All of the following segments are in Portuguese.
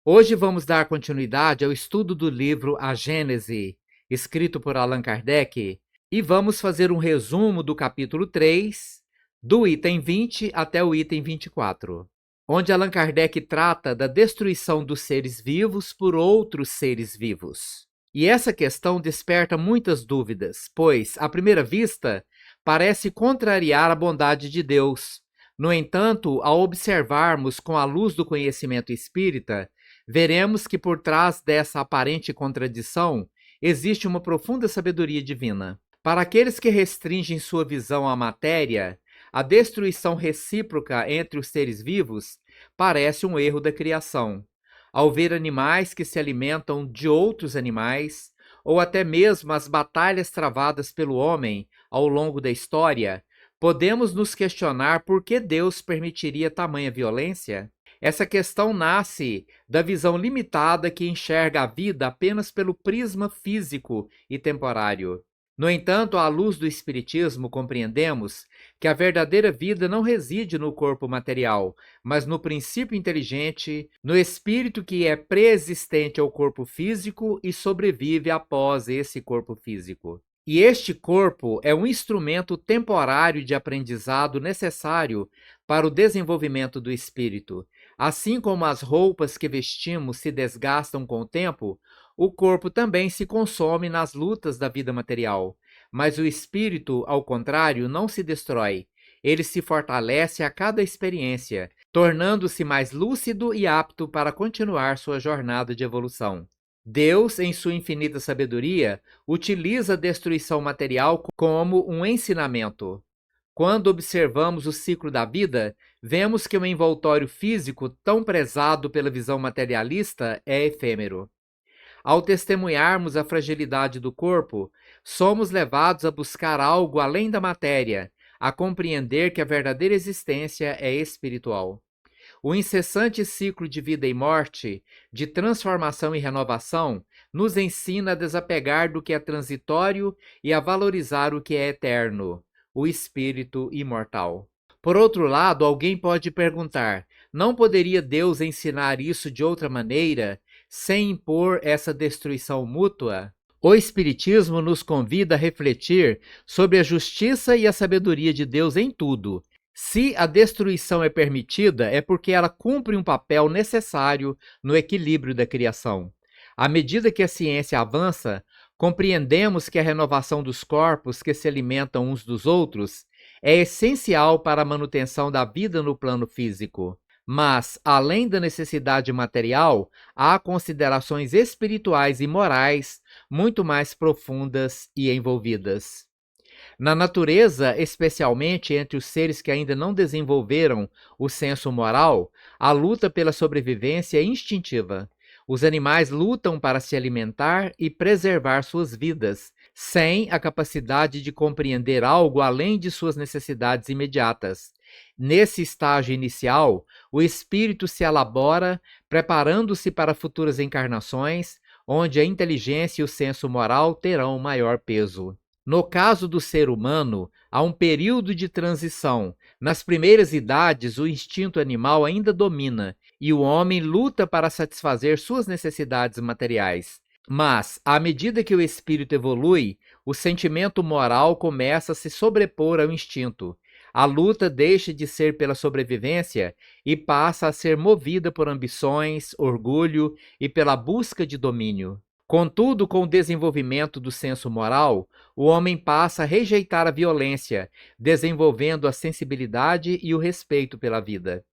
Hoje vamos dar continuidade ao estudo do livro A Gênese, escrito por Allan Kardec, e vamos fazer um resumo do capítulo 3, do item 20 até o item 24, onde Allan Kardec trata da destruição dos seres vivos por outros seres vivos. E essa questão desperta muitas dúvidas, pois, à primeira vista, parece contrariar a bondade de Deus. No entanto, ao observarmos com a luz do conhecimento espírita, veremos que por trás dessa aparente contradição existe uma profunda sabedoria divina. Para aqueles que restringem sua visão à matéria, a destruição recíproca entre os seres vivos parece um erro da criação. Ao ver animais que se alimentam de outros animais, ou até mesmo as batalhas travadas pelo homem ao longo da história, podemos nos questionar por que Deus permitiria tamanha violência? Essa questão nasce da visão limitada que enxerga a vida apenas pelo prisma físico e temporário. No entanto, à luz do Espiritismo, compreendemos que a verdadeira vida não reside no corpo material, mas no princípio inteligente, no espírito que é pré-existente ao corpo físico e sobrevive após esse corpo físico. E este corpo é um instrumento temporário de aprendizado necessário para o desenvolvimento do espírito. Assim como as roupas que vestimos se desgastam com o tempo, o corpo também se consome nas lutas da vida material. Mas o espírito, ao contrário, não se destrói. Ele se fortalece a cada experiência, tornando-se mais lúcido e apto para continuar sua jornada de evolução. Deus, em sua infinita sabedoria, utiliza a destruição material como um ensinamento. Quando observamos o ciclo da vida, vemos que o envoltório físico, tão prezado pela visão materialista, é efêmero. Ao testemunharmos a fragilidade do corpo, somos levados a buscar algo além da matéria, a compreender que a verdadeira existência é espiritual. O incessante ciclo de vida e morte, de transformação e renovação, nos ensina a desapegar do que é transitório e a valorizar o que é eterno, o espírito imortal. Por outro lado, alguém pode perguntar: não poderia Deus ensinar isso de outra maneira, sem impor essa destruição mútua? O Espiritismo nos convida a refletir sobre a justiça e a sabedoria de Deus em tudo. Se a destruição é permitida, é porque ela cumpre um papel necessário no equilíbrio da criação. À medida que a ciência avança, compreendemos que a renovação dos corpos que se alimentam uns dos outros é essencial para a manutenção da vida no plano físico. Mas, além da necessidade material, há considerações espirituais e morais muito mais profundas e envolvidas. Na natureza, especialmente entre os seres que ainda não desenvolveram o senso moral, a luta pela sobrevivência é instintiva. Os animais lutam para se alimentar e preservar suas vidas, sem a capacidade de compreender algo além de suas necessidades imediatas. Nesse estágio inicial, o espírito se elabora, preparando-se para futuras encarnações, onde a inteligência e o senso moral terão maior peso. No caso do ser humano, há um período de transição. Nas primeiras idades, o instinto animal ainda domina e o homem luta para satisfazer suas necessidades materiais. Mas, à medida que o espírito evolui, o sentimento moral começa a se sobrepor ao instinto. A luta deixa de ser pela sobrevivência e passa a ser movida por ambições, orgulho e pela busca de domínio. Contudo, com o desenvolvimento do senso moral, o homem passa a rejeitar a violência, desenvolvendo a sensibilidade e o respeito pela vida.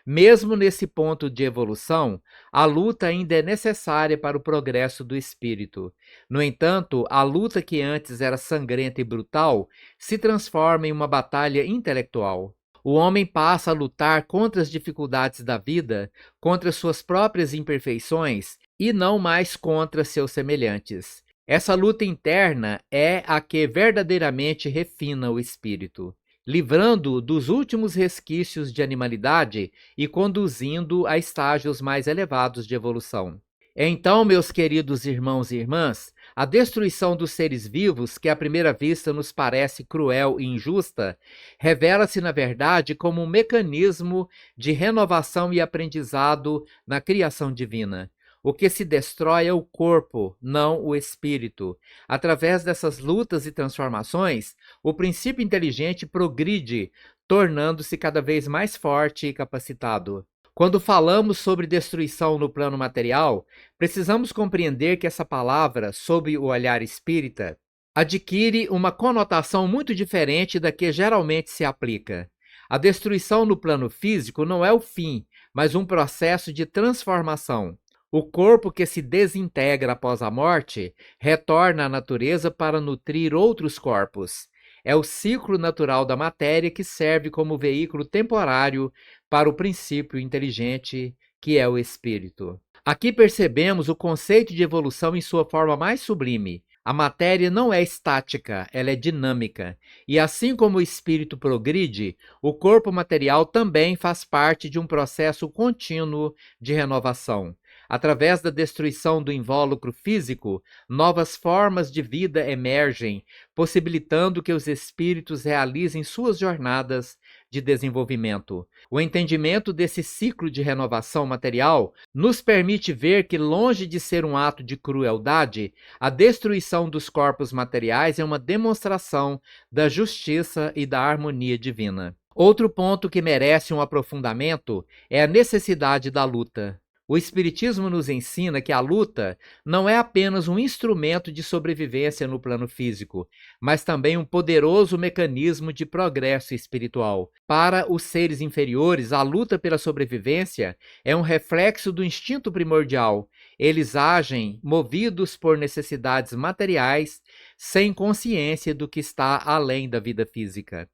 Mesmo nesse ponto de evolução, a luta ainda é necessária para o progresso do espírito. No entanto, a luta que antes era sangrenta e brutal se transforma em uma batalha intelectual. O homem passa a lutar contra as dificuldades da vida, contra suas próprias imperfeições e não mais contra seus semelhantes. Essa luta interna é a que verdadeiramente refina o espírito, livrando-o dos últimos resquícios de animalidade e conduzindo a estágios mais elevados de evolução. Então, meus queridos irmãos e irmãs, a destruição dos seres vivos, que à primeira vista nos parece cruel e injusta, revela-se, na verdade, como um mecanismo de renovação e aprendizado na criação divina. O que se destrói é o corpo, não o espírito. Através dessas lutas e transformações, o princípio inteligente progride, tornando-se cada vez mais forte e capacitado. Quando falamos sobre destruição no plano material, precisamos compreender que essa palavra, sob o olhar espírita, adquire uma conotação muito diferente da que geralmente se aplica. A destruição no plano físico não é o fim, mas um processo de transformação. O corpo que se desintegra após a morte retorna à natureza para nutrir outros corpos. É o ciclo natural da matéria que serve como veículo temporário para o princípio inteligente, que é o espírito. Aqui percebemos o conceito de evolução em sua forma mais sublime. A matéria não é estática, ela é dinâmica. E assim como o espírito progride, o corpo material também faz parte de um processo contínuo de renovação. Através da destruição do invólucro físico, novas formas de vida emergem, possibilitando que os espíritos realizem suas jornadas de desenvolvimento. O entendimento desse ciclo de renovação material nos permite ver que, longe de ser um ato de crueldade, a destruição dos corpos materiais é uma demonstração da justiça e da harmonia divina. Outro ponto que merece um aprofundamento é a necessidade da luta. O Espiritismo nos ensina que a luta não é apenas um instrumento de sobrevivência no plano físico, mas também um poderoso mecanismo de progresso espiritual. Para os seres inferiores, a luta pela sobrevivência é um reflexo do instinto primordial. Eles agem movidos por necessidades materiais, sem consciência do que está além da vida física.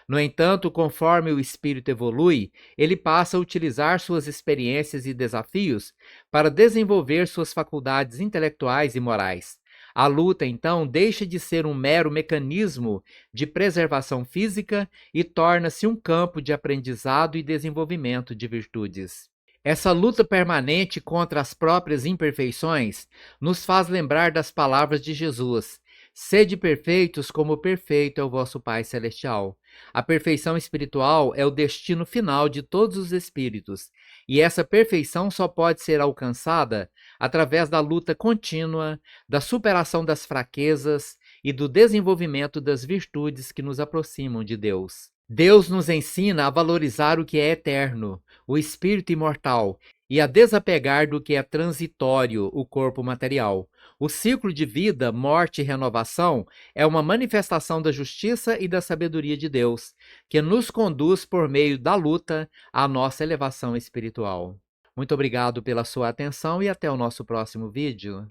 No entanto, conforme o espírito evolui, ele passa a utilizar suas experiências e desafios para desenvolver suas faculdades intelectuais e morais. A luta, então, deixa de ser um mero mecanismo de preservação física e torna-se um campo de aprendizado e desenvolvimento de virtudes. Essa luta permanente contra as próprias imperfeições nos faz lembrar das palavras de Jesus: sede perfeitos como perfeito é o vosso Pai Celestial. A perfeição espiritual é o destino final de todos os espíritos, e essa perfeição só pode ser alcançada através da luta contínua, da superação das fraquezas e do desenvolvimento das virtudes que nos aproximam de Deus. Deus nos ensina a valorizar o que é eterno, o espírito imortal, e a desapegar do que é transitório, o corpo material. O ciclo de vida, morte e renovação é uma manifestação da justiça e da sabedoria de Deus, que nos conduz por meio da luta à nossa elevação espiritual. Muito obrigado pela sua atenção e até o nosso próximo vídeo.